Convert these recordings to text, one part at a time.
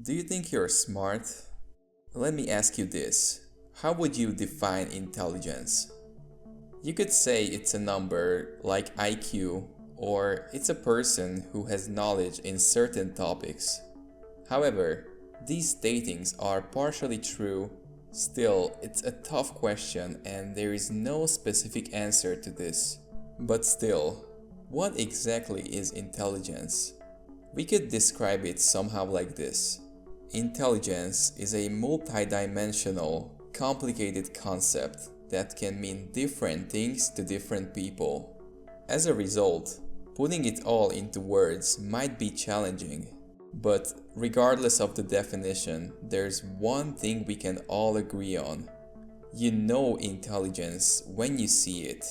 Do you think you're smart? Let me ask you this. How would you define intelligence? You could say it's a number like IQ, or it's a person who has knowledge in certain topics. However, these statings are partially true. Still, it's a tough question and there is no specific answer to this. But still, what exactly is intelligence? We could describe it somehow like this. Intelligence is a multidimensional, complicated concept that can mean different things to different people. As a result, putting it all into words might be challenging. But regardless of the definition, there's one thing we can all agree on. You know intelligence when you see it.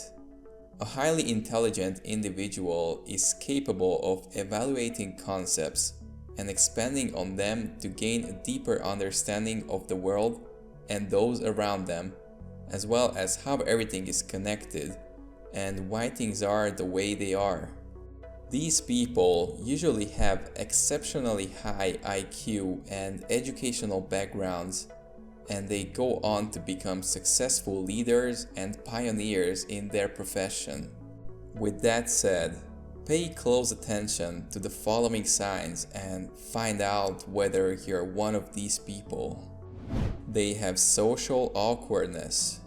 A highly intelligent individual is capable of evaluating concepts and expanding on them to gain a deeper understanding of the world and those around them, as well as how everything is connected and why things are the way they are. These people usually have exceptionally high IQ and educational backgrounds, and they go on to become successful leaders and pioneers in their profession. With that said, pay close attention to the following signs and find out whether you're one of these people. They have social awkwardness.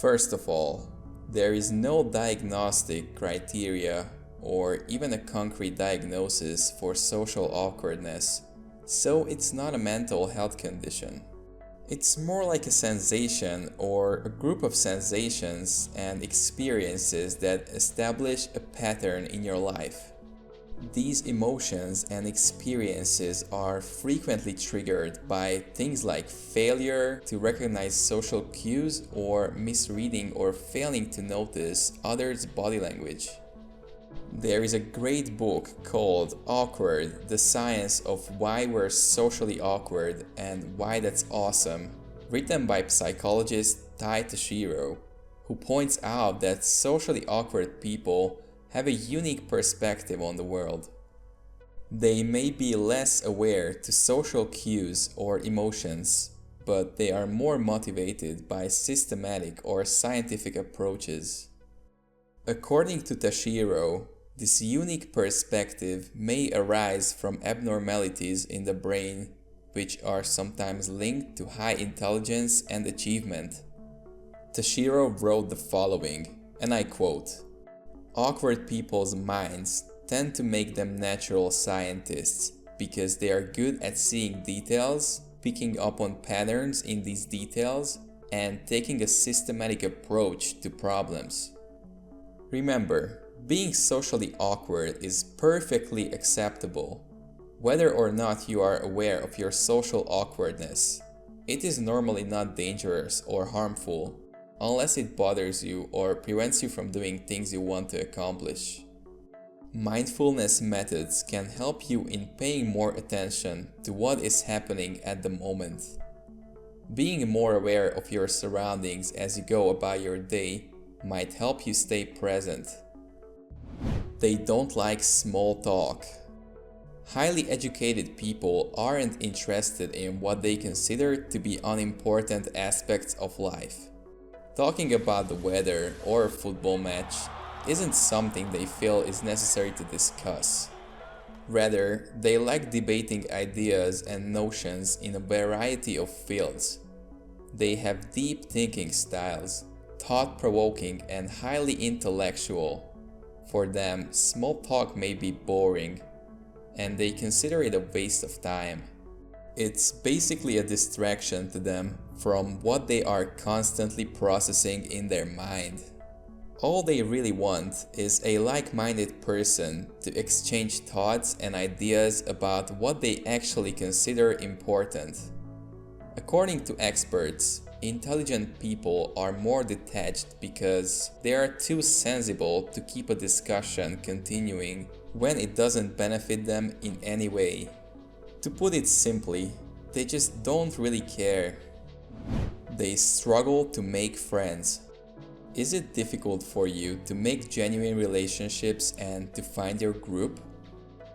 First of all, there is no diagnostic criteria or even a concrete diagnosis for social awkwardness, so it's not a mental health condition. It's more like a sensation or a group of sensations and experiences that establish a pattern in your life. These emotions and experiences are frequently triggered by things like failure to recognize social cues or misreading or failing to notice others' body language. There is a great book called Awkward: The Science of Why We're Socially Awkward and Why That's Awesome, written by psychologist Tai Tashiro, who points out that socially awkward people have a unique perspective on the world. They may be less aware to social cues or emotions, but they are more motivated by systematic or scientific approaches. According to Tashiro, this unique perspective may arise from abnormalities in the brain, which are sometimes linked to high intelligence and achievement. Tashiro wrote the following, and I quote, "Awkward people's minds tend to make them natural scientists because they are good at seeing details, picking up on patterns in these details, and taking a systematic approach to problems." Remember, being socially awkward is perfectly acceptable. Whether or not you are aware of your social awkwardness, it is normally not dangerous or harmful, unless it bothers you or prevents you from doing things you want to accomplish. Mindfulness methods can help you in paying more attention to what is happening at the moment. Being more aware of your surroundings as you go about your day might help you stay present. They don't like small talk. Highly educated people aren't interested in what they consider to be unimportant aspects of life. Talking about the weather or a football match isn't something they feel is necessary to discuss. Rather, they like debating ideas and notions in a variety of fields. They have deep thinking styles, thought-provoking and highly intellectual. For them, small talk may be boring, and they consider it a waste of time. It's basically a distraction to them from what they are constantly processing in their mind. All they really want is a like-minded person to exchange thoughts and ideas about what they actually consider important. According to experts, intelligent people are more detached because they are too sensible to keep a discussion continuing when it doesn't benefit them in any way. To put it simply, they just don't really care. They struggle to make friends. Is it difficult for you to make genuine relationships and to find your group?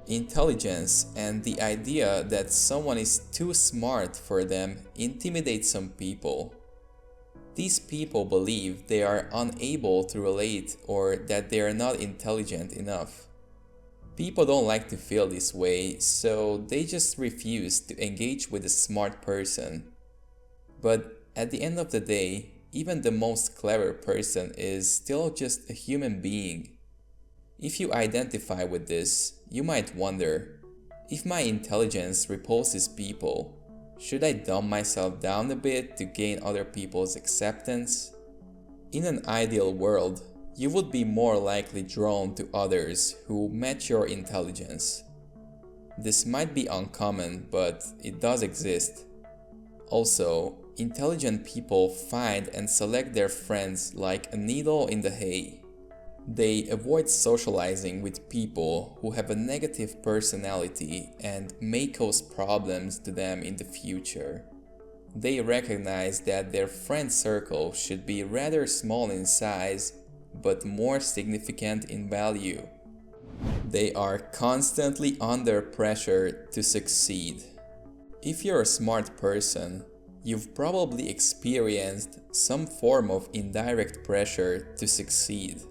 Intelligence and the idea that someone is too smart for them intimidates some people. These people believe they are unable to relate or that they are not intelligent enough. People don't like to feel this way, so they just refuse to engage with a smart person. But at the end of the day, even the most clever person is still just a human being. If you identify with this, you might wonder, if my intelligence repulses people, should I dumb myself down a bit to gain other people's acceptance? In an ideal world, you would be more likely drawn to others who match your intelligence. This might be uncommon, but it does exist. Also, intelligent people find and select their friends like a needle in the hay. They avoid socializing with people who have a negative personality and may cause problems to them in the future. They recognize that their friend circle should be rather small in size, but more significant in value. They are constantly under pressure to succeed. If you're a smart person, you've probably experienced some form of indirect pressure to succeed.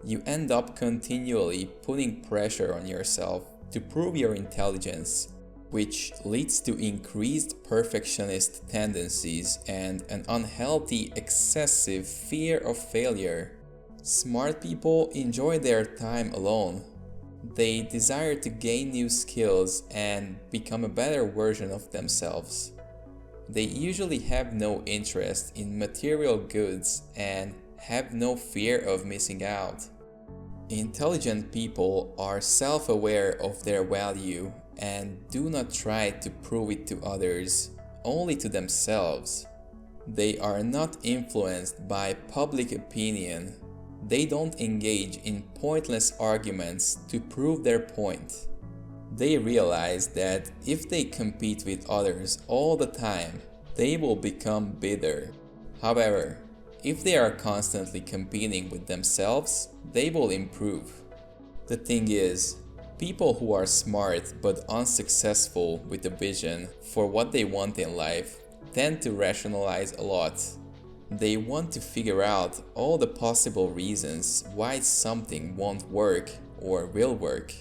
You end up continually putting pressure on yourself to prove your intelligence, which leads to increased perfectionist tendencies and an unhealthy, excessive fear of failure. Smart people enjoy their time alone. They desire to gain new skills and become a better version of themselves. They usually have no interest in material goods and have no fear of missing out. Intelligent people are self-aware of their value and do not try to prove it to others, only to themselves. They are not influenced by public opinion. They don't engage in pointless arguments to prove their point. They realize that if they compete with others all the time, they will become bitter. However, if they are constantly competing with themselves, they will improve. The thing is, people who are smart but unsuccessful with a vision for what they want in life tend to rationalize a lot. They want to figure out all the possible reasons why something won't work or will work.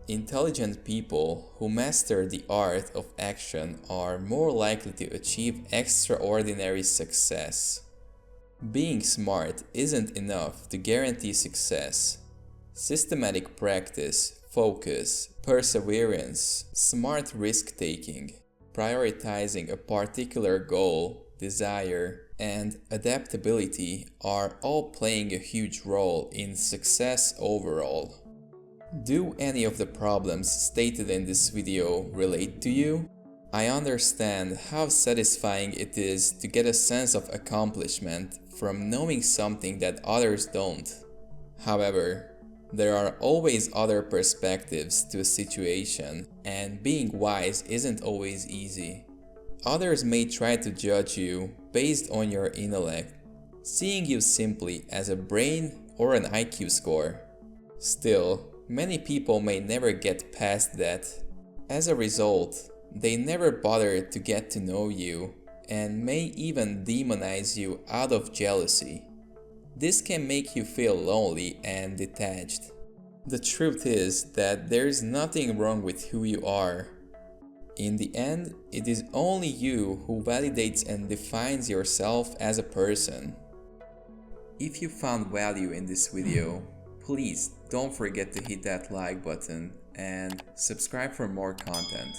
Intelligent people who master the art of action are more likely to achieve extraordinary success. Being smart isn't enough to guarantee success. Systematic practice, focus, perseverance, smart risk-taking, prioritizing a particular goal, desire, and adaptability are all playing a huge role in success overall. Do any of the problems stated in this video relate to you? I understand how satisfying it is to get a sense of accomplishment from knowing something that others don't. However, there are always other perspectives to a situation, and being wise isn't always easy. Others may try to judge you based on your intellect, seeing you simply as a brain or an IQ score. Still, many people may never get past that. As a result, they never bother to get to know you and may even demonize you out of jealousy. This can make you feel lonely and detached. The truth is that there is nothing wrong with who you are. In the end, it is only you who validates and defines yourself as a person. If you found value in this video, please don't forget to hit that like button and subscribe for more content.